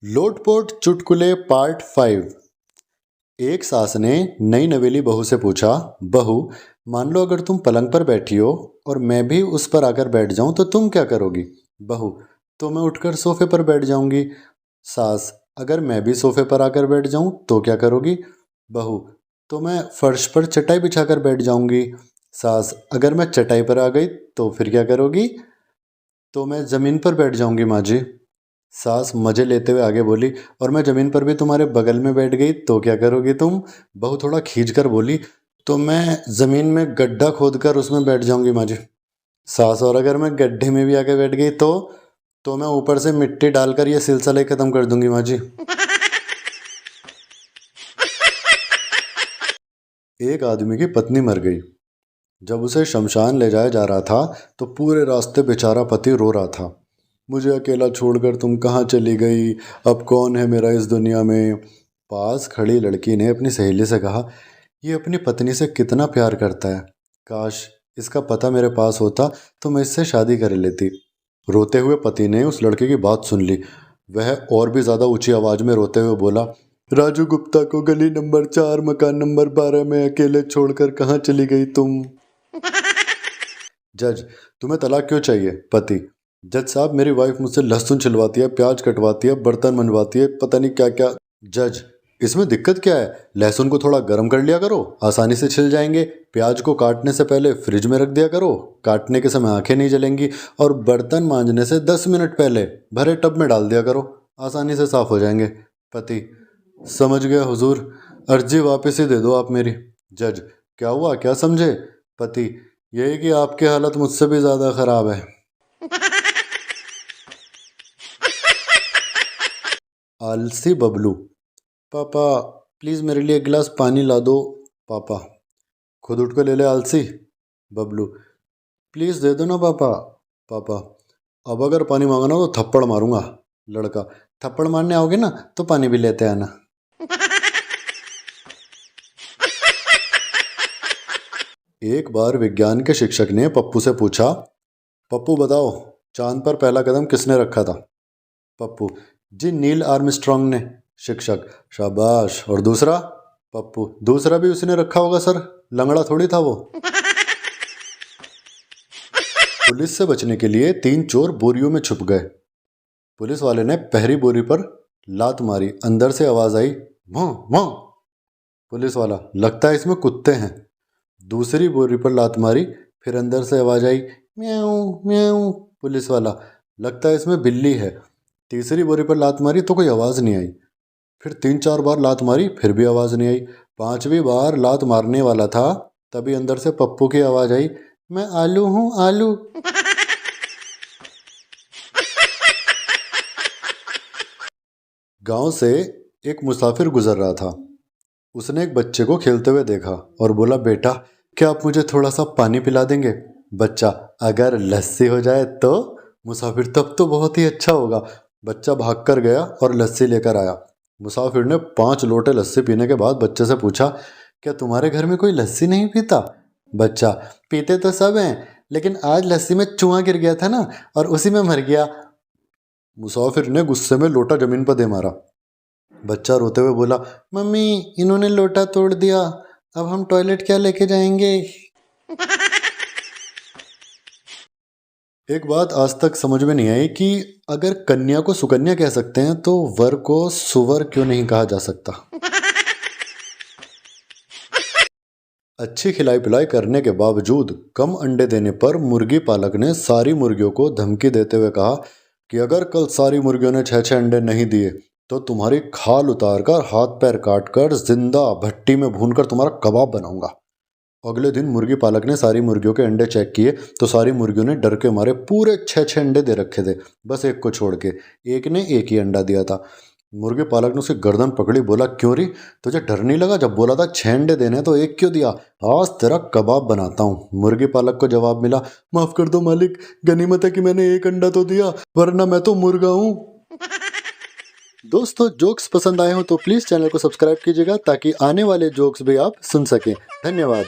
लोटपोट चुटकुले पार्ट 5। एक सास ने नई नवेली बहू से पूछा, बहू मान लो अगर तुम पलंग पर बैठी हो और मैं भी उस पर आकर बैठ जाऊं तो तुम क्या करोगी। बहू तो मैं उठकर सोफे पर बैठ जाऊंगी। सास अगर मैं भी सोफे पर आकर बैठ जाऊं तो क्या करोगी। बहू तो मैं फर्श पर चटाई बिछाकर बैठ जाऊंगी। सास अगर मैं चटाई पर आ गई तो फिर क्या करोगी। तो मैं ज़मीन पर बैठ जाऊंगी माँ जी। सास मजे लेते हुए आगे बोली, और मैं जमीन पर भी तुम्हारे बगल में बैठ गई तो क्या करोगी तुम। बहू थोड़ा खींच कर बोली, तो मैं जमीन में गड्ढा खोदकर उसमें बैठ जाऊंगी माँ जी। सास और अगर मैं गड्ढे में भी आके बैठ गई तो मैं ऊपर से मिट्टी डालकर ये सिलसिला ही खत्म कर दूंगी माँ जी। एक आदमी की पत्नी मर गई। जब उसे शमशान ले जाया जा रहा था तो पूरे रास्ते बेचारा पति रो रहा था, मुझे अकेला छोड़कर तुम कहाँ चली गई, अब कौन है मेरा इस दुनिया में। पास खड़ी लड़की ने अपनी सहेली से कहा, ये अपनी पत्नी से कितना प्यार करता है, काश इसका पता मेरे पास होता तो मैं इससे शादी कर लेती। रोते हुए पति ने उस लड़के की बात सुन ली। वह और भी ज़्यादा ऊंची आवाज़ में रोते हुए बोला, राजू गुप्ता को गली नंबर 4 मकान नंबर 12 में अकेले छोड़कर कहाँ चली गई तुम। जज तुम्हें तलाक क्यों चाहिए। पति, जज साहब मेरी वाइफ मुझसे लहसुन छिलवाती है, प्याज कटवाती है, बर्तन मनवाती है, पता नहीं क्या क्या। जज इसमें दिक्कत क्या है, लहसुन को थोड़ा गर्म कर लिया करो, आसानी से छिल जाएंगे। प्याज को काटने से पहले फ्रिज में रख दिया करो, काटने के समय आंखें नहीं जलेंगी। और बर्तन मांजने से 10 मिनट पहले भरे टब में डाल दिया करो, आसानी से साफ हो जाएंगे। पति, समझ गया हुजूर, अर्जी वापस ही दे दो आप मेरी। जज क्या हुआ, क्या समझे। पति, यही कि आपकी हालत मुझसे भी ज़्यादा ख़राब है। आलसी बबलू, पापा प्लीज़ मेरे लिए एक गिलास पानी ला दो। पापा, खुद उठ कर ले ले आलसी। बबलू, प्लीज़ दे दो ना पापा। पापा, अब अगर पानी मांगा ना तो थप्पड़ मारूंगा। लड़का, थप्पड़ मारने आओगे ना तो पानी भी लेते आना। एक बार विज्ञान के शिक्षक ने पप्पू से पूछा, पप्पू बताओ चांद पर पहला कदम किसने रखा था। पप्पू, जी नील आर्मस्ट्रॉन्ग ने। शिक्षक, शाबाश, और दूसरा। पप्पू, दूसरा भी उसने रखा होगा सर, लंगड़ा थोड़ी था वो। पुलिस से बचने के लिए 3 चोर बोरियों में छुप गए। पुलिस वाले ने पहली बोरी पर लात मारी, अंदर से आवाज आई, भौं भौं। पुलिस वाला, लगता है इसमें कुत्ते हैं। दूसरी बोरी पर लात मारी, फिर अंदर से आवाज आई, म्याऊं म्याऊं। पुलिस वाला, लगता है इसमें बिल्ली है। तीसरी बोरी पर लात मारी तो कोई आवाज़ नहीं आई। फिर 3-4 बार लात मारी, फिर भी आवाज़ नहीं आई। 5वीं बार लात मारने वाला था, तभी अंदर से पप्पू की आवाज़ आई, मैं आलू हूँ आलू। गांव से एक मुसाफिर गुजर रहा था। उसने एक बच्चे को खेलते हुए देखा और बोला, बेटा क्या आप मुझे थोड़ा सा पानी पिला देंगे। बच्चा, अगर लस्सी हो जाए तो। मुसाफिर, तब तो बहुत ही अच्छा होगा। बच्चा भागकर गया और लस्सी लेकर आया। मुसाफिर ने 5 लोटे लस्सी पीने के बाद बच्चे से पूछा, क्या तुम्हारे घर में कोई लस्सी नहीं पीता। बच्चा, पीते तो सब हैं, लेकिन आज लस्सी में चूहा गिर गया था ना, और उसी में मर गया। मुसाफिर ने गुस्से में लोटा जमीन पर दे मारा। बच्चा रोते हुए बोला, मम्मी इन्होंने लोटा तोड़ दिया, अब हम टॉयलेट क्या लेके जाएंगे। एक बात आज तक समझ में नहीं आई कि अगर कन्या को सुकन्या कह सकते हैं तो वर को सुवर क्यों नहीं कहा जा सकता। अच्छी खिलाई पिलाई करने के बावजूद कम अंडे देने पर मुर्गी पालक ने सारी मुर्गियों को धमकी देते हुए कहा कि अगर कल सारी मुर्गियों ने 6-6 अंडे नहीं दिए तो तुम्हारी खाल उतार कर हाथ पैर काट कर जिंदा भट्टी में भूनकर तुम्हारा कबाब बनाऊंगा। अगले दिन मुर्गी पालक ने सारी मुर्गियों के अंडे चेक किए तो सारी मुर्गियों ने डर के मारे पूरे 6-6 अंडे दे रखे थे, बस एक को छोड़ के। एक ने एक ही अंडा दिया था। मुर्गी पालक ने उसकी गर्दन पकड़ी, बोला, क्यों री, तुझे डर नहीं लगा, जब बोला था 6 अंडे देने तो एक क्यों दिया, आज तेरा कबाब बनाता हूँ। मुर्गी पालक को जवाब मिला, माफ कर दो मालिक, गनीमत है कि मैंने एक अंडा तो दिया, वरना मैं तो मुर्गा हूँ। दोस्तों जोक्स पसंद आए हो तो प्लीज़ चैनल को सब्सक्राइब कीजिएगा ताकि आने वाले जोक्स भी आप सुन सकें। धन्यवाद।